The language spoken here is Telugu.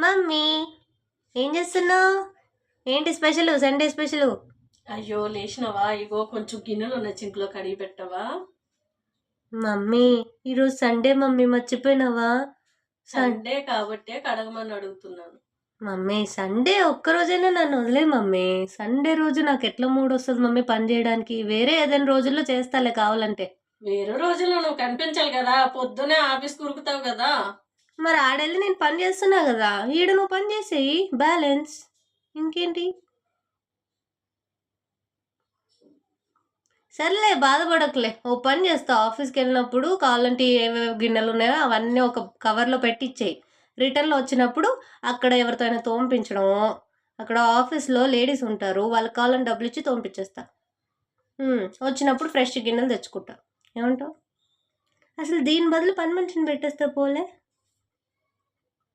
మమ్మీ ఏం చేస్తున్నావు? ఏంటి స్పెషల్, సండే స్పెషల్? అయ్యో లేచినవా? ఇగో కొంచెం గిన్నెలు ఉన్న చింకులో కడిగి పెట్టవా? మమ్మీ ఈరోజు సండే మమ్మీ, మర్చిపోయినావా? సండే కాబట్టే కడగమని అడుగుతున్నాను. మమ్మీ సండే ఒక్కరోజైనా నన్ను వదిలే మమ్మీ. సండే రోజు నాకు ఎట్లా మూడ్ వస్తుంది మమ్మీ పని చేయడానికి. వేరే ఏదైనా రోజుల్లో చేస్తాలే కావాలంటే. వేరే రోజుల్లో నువ్వు కనిపించాలి కదా, పొద్దునే ఆఫీస్ కురుకుతావు కదా. మరి ఆడెళ్ళి నేను పని చేస్తున్నా కదా, ఈడ నువ్వు పని చేసేయి, బ్యాలెన్స్. ఇంకేంటి? సర్లే బాధపడకులే, ఓ పని చేస్తా. ఆఫీస్కి వెళ్ళినప్పుడు కావాలంటే ఏవేవి గిన్నెలు ఉన్నాయో అవన్నీ ఒక కవర్లో పెట్టి ఇచ్చేయి. రిటర్న్లో వచ్చినప్పుడు అక్కడ ఎవరితో అయినా తోంపించడము, అక్కడ ఆఫీస్లో లేడీస్ ఉంటారు, వాళ్ళకి కావాలని డబ్బులు ఇచ్చి తోంపించేస్తా. వచ్చినప్పుడు ఫ్రెష్ గిన్నెలు తెచ్చుకుంటా. ఏమంటావు? అసలు దీని బదులు పని మనిషిని పెట్టేస్తే పోలే.